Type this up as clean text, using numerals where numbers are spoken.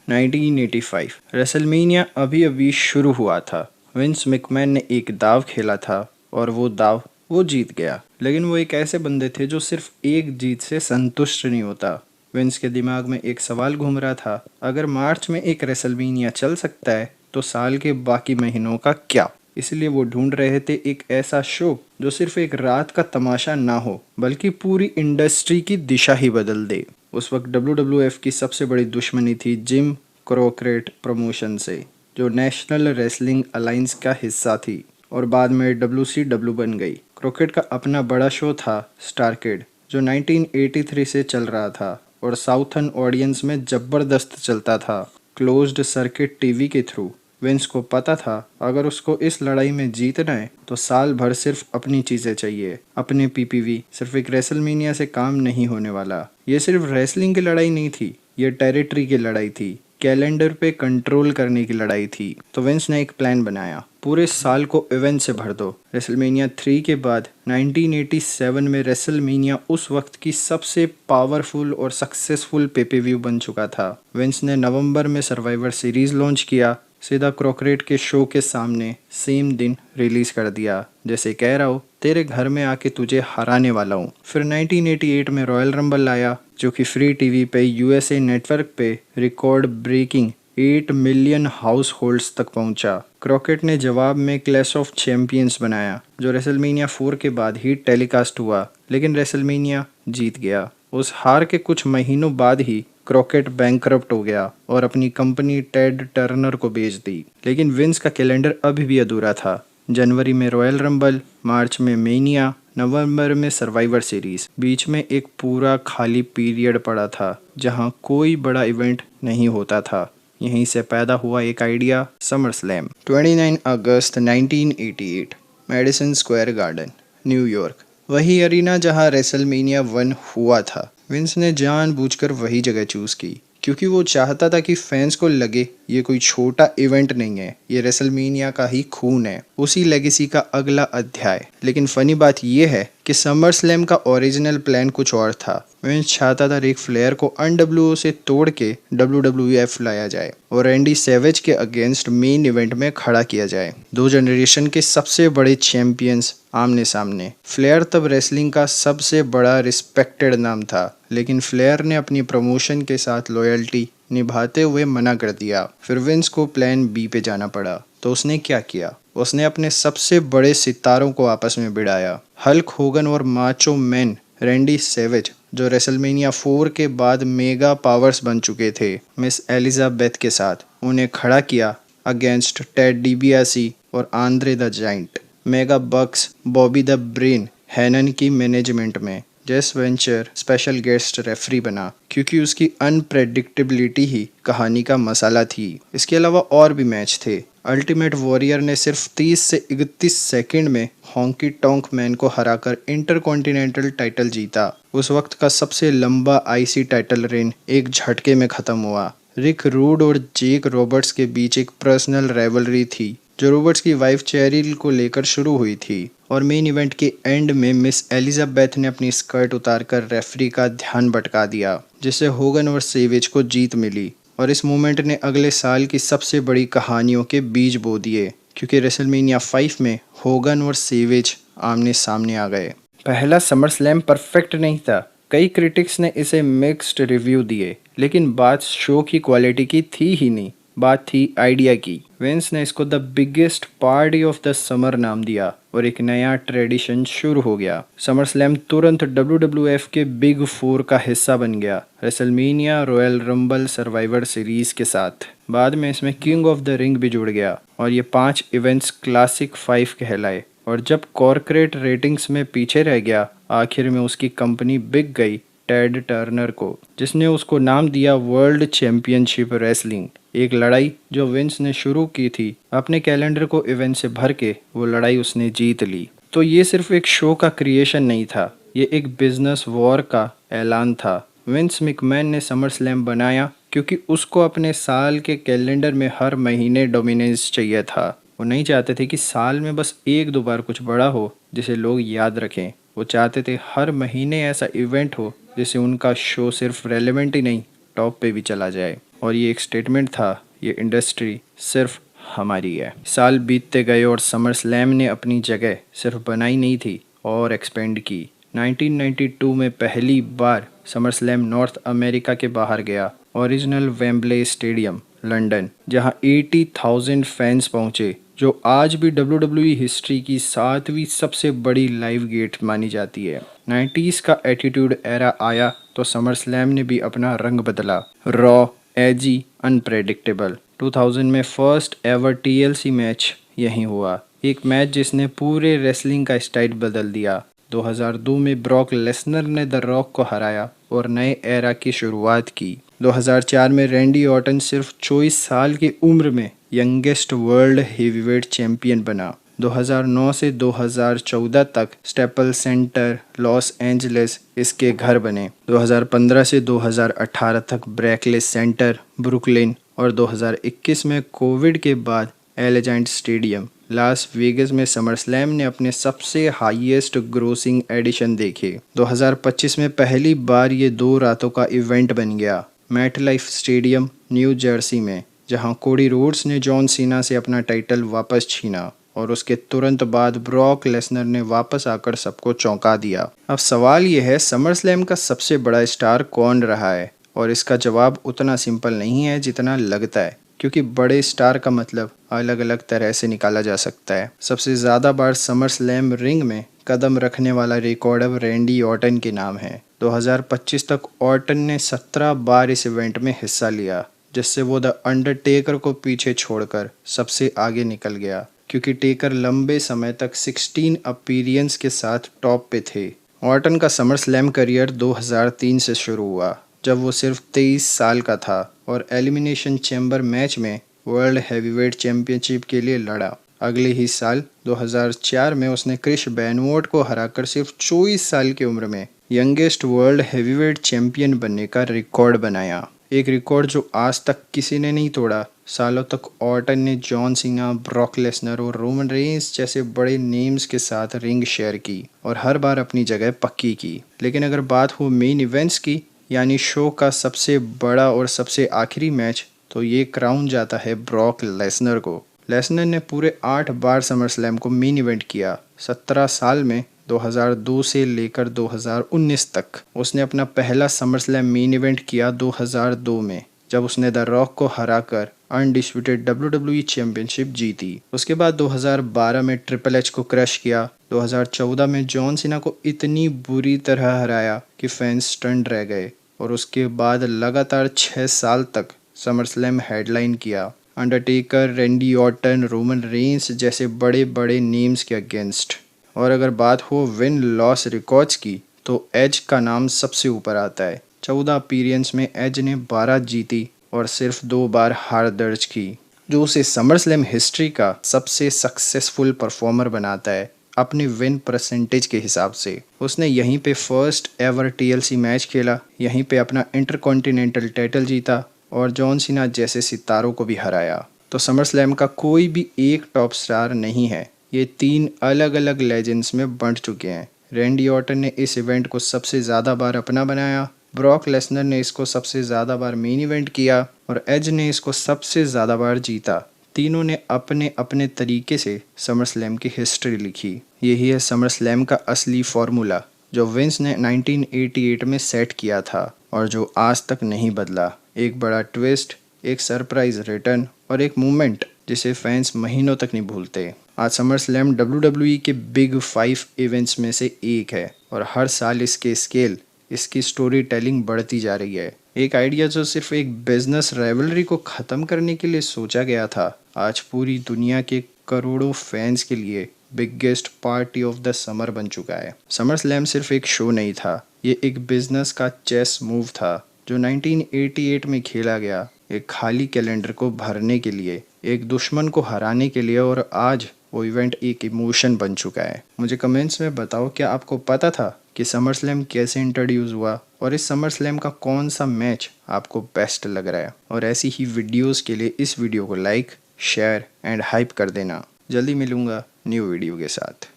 1985 WrestleMania अभी अभी शुरू हुआ था। विंस मैकमैन ने एक दाव खेला था और वो दाव वो जीत गया। लेकिन वो एक ऐसे बंदे थे जो सिर्फ एक जीत से संतुष्ट नहीं होता। विंस के दिमाग में एक सवाल घूम रहा था, अगर मार्च में एक रेसलमेनिया चल सकता है तो साल के बाकी महीनों का क्या। इसलिए वो ढूंढ रहे थे एक ऐसा शो जो सिर्फ एक रात का तमाशा ना हो बल्कि पूरी इंडस्ट्री की दिशा ही बदल दे। उस वक्त WWF की सबसे बड़ी दुश्मनी थी जिम क्रोकेट प्रमोशन से, जो नेशनल रेसलिंग अलायंस का हिस्सा थी और बाद में WCW बन गई। क्रोकेट का अपना बड़ा शो था स्टारकेड, जो 1983 से चल रहा था और साउथर्न ऑडियंस में जबरदस्त चलता था क्लोज्ड सर्किट टीवी के थ्रू। विंस को पता था अगर उसको इस लड़ाई में जीतना है तो साल भर सिर्फ अपनी चीजें चाहिए, अपने PPV। सिर्फ एक रेसलमेनिया से काम नहीं होने वाला। ये सिर्फ रेसलिंग की लड़ाई नहीं थी, ये टेरिटरी की लड़ाई थी, कैलेंडर पे कंट्रोल करने की लड़ाई थी। तो विंस ने एक प्लान बनाया, पूरे साल को इवेंट से भर दो। रेसलमेनिया 3 के बाद 1987 में रेसलमेनिया उस वक्त की सबसे पावरफुल और सक्सेसफुल PPV बन चुका था। विंस ने नवंबर में सर्वाइवर सीरीज लॉन्च किया, सीधा क्रोकेट के शो के सामने सेम दिन रिलीज कर दिया, जैसे कह रहा हो तेरे घर में आके तुझे हराने वाला हूँ। फिर 1988 में रॉयल रंबल लाया, जो कि फ्री टीवी पे USA नेटवर्क पे record breaking 8 million households तक पहुंचा। क्रोकेट ने जवाब में क्लैश ऑफ चैंपियंस बनाया, जो रेसलमेनिया 4 के बाद ही टेलीकास्ट हुआ, लेकिन रेसलमेनिया जीत गया। उस हार के कुछ महीनों बाद ही क्रोकेट बैंकरप्ट हो गया और अपनी कंपनी टेड टर्नर को बेच दी। लेकिन विंस का कैलेंडर अभी भी अधूरा था। जनवरी में रॉयल रंबल, मार्च में मेनिया, नवंबर में सर्वाइवर सीरीज। बीच में एक पूरा खाली पीरियड पड़ा था जहां कोई बड़ा इवेंट नहीं होता था। यहीं से पैदा हुआ एक आइडिया, समर स्लैम। 29 अगस्त 1988 मेडिसन स्क्वायर गार्डन, न्यूयॉर्क, वही अरीना जहां रेसलमेनिया 1 हुआ था। विंस ने जानबूझकर वही जगह चूज की क्योंकि वो चाहता था कि फैंस को लगे ये कोई छोटा इवेंट नहीं है, ये रेसलमेनिया का ही खून है, उसी लेगेसी का अगला अध्याय। लेकिन फनी बात ये है कि समर स्लैम का ओरिजिनल प्लान कुछ और था। विंस चाहता था रिक फ्लेयर को NWO से तोड़ के WWF लाया जाए और रैंडी सैवेज के अगेंस्ट मेन इवेंट में खड़ा किया जाए। दो जनरेशन के सबसे बड़े चैंपियंस आमने सामने। फ्लेयर तब रेसलिंग का सबसे बड़ा रिस्पेक्टेड नाम था, लेकिन फ्लेयर ने अपनी प्रमोशन के साथ लॉयल्टी निभाते हुए मना कर दिया। फिर विंस को प्लान B पे जाना पड़ा। तो उसने क्या किया, उसने अपने सबसे बड़े सितारों को आपस में भिड़ाया। हल्क होगन और माचो मैन रैंडी सैवेज, जो रेसलमेनिया 4 के बाद मेगा पावर्स बन चुके थे, मिस एलिजाबेथ के साथ उन्हें खड़ा किया अगेंस्ट टेड डिबियासी और Andre the Giant. Mega Bucks Bobby the Brain Heenan की मैनेजमेंट में जेस वेंचर स्पेशल गेस्ट रेफरी बना, क्योंकि उसकी अनप्रेडिक्टेबिलिटी ही कहानी का मसाला थी। इसके अलावा और भी मैच थे। अल्टीमेट वॉरियर ने सिर्फ 30 से 31 सेकंड में हॉन्की टोंक मैन को हराकर इंटरकॉन्टिनेंटल टाइटल जीता। उस वक्त का सबसे लंबा IC टाइटल रेन एक झटके में खत्म हुआ। रिक रूड और जेक रॉबर्ट्स के बीच एक पर्सनल राइवलरी थी, जो रॉबर्ट्स की वाइफ चेरिल को लेकर शुरू हुई थी। और मेन इवेंट के एंड में मिस एलिजाबेथ ने अपनी स्कर्ट उतारकर रेफरी का ध्यान भटका दिया, जिससे होगन और सेवेज को जीत मिली। और इस मोमेंट ने अगले साल की सबसे बड़ी कहानियों के बीज बो दिए, क्योंकि रेसलमेनिया 5 में होगन और सेवेज आमने सामने आ गए। पहला समर स्लैम परफेक्ट नहीं था, कई क्रिटिक्स ने इसे मिक्स्ड रिव्यू दिए, लेकिन बात शो की क्वालिटी की थी ही नहीं, बात थी आइडिया की। विंस ने इसको the biggest party of the summer नाम दिया और एक नया ट्रेडिशन शुरू हो गया। समर स्लैम तुरंत WWF के बिग 4 का हिस्सा बन गया, WrestleMania, royal rumble, survivor series के साथ। बाद में इसमें किंग ऑफ द रिंग भी जुड़ गया और ये 5 इवेंट्स क्लासिक 5 कहलाए। और जब कॉर्पोरेट रेटिंग्स में पीछे रह गया, आखिर में उसकी कंपनी बिक गई टेड टर्नर को, जिसने उसको नाम दिया वर्ल्ड चैंपियनशिप रेसलिंग। एक लड़ाई जो विंस ने शुरू की थी, अपने कैलेंडर को इवेंट से भर के वो लड़ाई उसने जीत ली। तो ये सिर्फ एक शो का क्रिएशन नहीं था, ये एक बिजनेस वॉर का ऐलान था। विंस मैकमैन ने समर स्लैम बनाया क्योंकि उसको अपने साल के कैलेंडर में हर महीने डोमिनेंस चाहिए था। वो नहीं चाहते थे कि साल में बस 1-2 बार कुछ बड़ा हो जिसे लोग याद रखें। वो चाहते थे हर महीने ऐसा इवेंट हो जिससे उनका शो सिर्फ रेलेवेंट ही नहीं, टॉप पे भी चला जाए। और ये एक स्टेटमेंट था, ये इंडस्ट्री सिर्फ हमारी है। साल बीतते गए और समर स्लैम ने अपनी जगह सिर्फ बनाई नहीं थी और एक्सपेंड की। 1992 में पहली बार समर स्लैम नॉर्थ अमेरिका के बाहर गया। ओरिजिनल वेम्बले स्टेडियम लंदन, जहां 80,000 फैंस पहुंचे, जो आज भी WWE हिस्ट्री की 7वीं सबसे बड़ी लाइव गेट मानी जाती है। 90s का एटीट्यूड एरा आया तो समर स्लैम ने भी अपना रंग बदला। रॉ, एजी, अनप्रेडिक्टेबल। 2000 में फर्स्ट एवर TLC मैच यहीं हुआ, एक मैच जिसने पूरे रेसलिंग का स्टाइल बदल दिया। 2002 में ब्रॉक लेसनर ने द रॉक को हराया और नए एरा की शुरुआत की। 2004 में रैंडी ऑर्टन सिर्फ 24 साल की उम्र में यंगेस्ट वर्ल्ड हेवीवेट चैंपियन बना। 2009 से 2014 तक स्टेपल सेंटर लॉस एंजलिस इसके घर बने। 2015 से 2018 तक ब्रैकलेस सेंटर ब्रुकलिन और 2021 में कोविड के बाद एलिजांट स्टेडियम लास वेगस में समर स्लैम ने अपने सबसे हाईएस्ट ग्रोसिंग एडिशन देखे। 2025 में पहली बार ये 2 रातों का इवेंट बन गया। मैटलाइफ स्टेडियम न्यू जर्सी में, जहां कोडी रोड्स ने जॉन सीना से अपना टाइटल वापस छीना और उसके तुरंत बाद ब्रॉक लेसनर ने वापस आकर सबको चौंका दिया। अब सवाल यह है, समर स्लैम का सबसे बड़ा स्टार कौन रहा है? और इसका जवाब उतना सिंपल नहीं है जितना लगता है, क्योंकि बड़े स्टार का मतलब अलग अलग तरह से निकाला जा सकता है। सबसे ज़्यादा बार समर स्लैम रिंग में कदम रखने वाला रिकॉर्ड अब रैंडी ऑर्टन के नाम है। 2025 तक ऑर्टन ने 17 बार इस इवेंट में हिस्सा लिया, जिससे वो द अंडरटेकर को पीछे छोड़कर सबसे आगे निकल गया, क्योंकि टेकर लंबे समय तक 16 अपीरियंस के साथ टॉप पे थे। ऑर्टन का समर स्लैम करियर 2003 से शुरू हुआ, जब वो सिर्फ 23 साल का था और एलिमिनेशन चैम्बर मैच में वर्ल्ड हैवीवेट चैंपियनशिप के लिए लड़ा। अगले ही साल 2004 में उसने क्रिश बेनवोट को हराकर सिर्फ 24 साल की उम्र में यंगेस्ट वर्ल्ड हैवीवेट चैंपियन बनने का रिकॉर्ड बनाया, एक रिकॉर्ड जो आज तक किसी ने नहीं तोड़ा। सालों तक ऑर्टन ने जॉन सीना, ब्रॉक लेसनर और रोमन रेंस जैसे बड़े नेम्स के साथ रिंग शेयर की और हर बार अपनी जगह पक्की की। लेकिन अगर बात हो मेन इवेंट्स की, यानी शो का सबसे बड़ा और सबसे आखिरी मैच, तो ये क्राउन जाता है ब्रॉक लेसनर को। लेसनर ने पूरे 8 बार समर स्लैम को मेन इवेंट किया। 17 साल में 2002 से लेकर 2019 तक उसने अपना पहला समर स्लैम मेन इवेंट किया 2002 में, जब उसने द रॉक को हराकर अनडिस्प्यूटेड WWE चैंपियनशिप जीती। उसके बाद 2012 में ट्रिपल एच को क्रश किया। 2014 में जॉन सीना को इतनी बुरी तरह हराया कि फैंस स्टन्ड रह गए और उसके बाद लगातार 6 साल तक समर स्लैम हेडलाइन किया, Undertaker, Randy Orton, Roman Reigns जैसे बड़े बड़े नेम्स के अगेंस्ट। और अगर बात हो विन लॉस रिकॉर्ड्स की, तो एज का नाम सबसे ऊपर आता है। 14 अपीरियंस में एज ने 12 जीती और सिर्फ 2 बार हार दर्ज की, जो उसे समर स्लैम हिस्ट्री का सबसे सक्सेसफुल परफॉर्मर बनाता है अपने विन परसेंटेज के हिसाब से। उसने यहीं पे फर्स्ट एवर TLC मैच खेला, यहीं पे अपना इंटरकॉन्टिनेंटल टाइटल जीता और जॉन सीना जैसे सितारों को भी हराया। तो समर स्लैम का कोई भी एक टॉप स्टार नहीं है, ये 3 अलग अलग लेजेंड्स में बंट चुके हैं। रैंडी ऑर्टन ने इस इवेंट को सबसे ज़्यादा बार अपना बनाया, ब्रॉक लेसनर ने इसको सबसे ज़्यादा बार मेन इवेंट किया और एज ने इसको सबसे ज़्यादा बार जीता। तीनों ने अपने अपने तरीके से समर स्लैम की हिस्ट्री लिखी। यही है समर स्लैम का असली फॉर्मूला, जो विंस ने 1988 में सेट किया था और जो आज तक नहीं बदला। एक बड़ा ट्विस्ट, एक सरप्राइज रिटर्न और एक मूवमेंट जिसे फैंस महीनों तक नहीं भूलते। आज समर स्लैम WWE के बिग 5 इवेंट्स में से एक है और हर साल इसके स्केल, इसकी स्टोरी टेलिंग बढ़ती जा रही है। एक आइडिया जो सिर्फ एक बिजनेस राइवलरी को ख़त्म करने के लिए सोचा गया था, आज पूरी दुनिया के करोड़ों फैंस के लिए biggest party of the summer बन चुका है। समर स्लैम सिर्फ एक शो नहीं था, ये एक बिजनेस का चेस मूव था जो 1988 में खेला गया, एक खाली कैलेंडर को भरने के लिए, एक दुश्मन को हराने के लिए, और आज वो इवेंट एक इमोशन बन चुका है। मुझे कमेंट्स में बताओ, क्या आपको पता था कि समर स्लैम कैसे इंट्रोड्यूस हुआ और इस समर स्लैम का कौन सा मैच आपको बेस्ट लग रहा है? और ऐसी ही वीडियोस के लिए इस वीडियो को लाइक, शेयर एंड हाइप कर देना। जल्दी मिलूंगा न्यू वीडियो के साथ।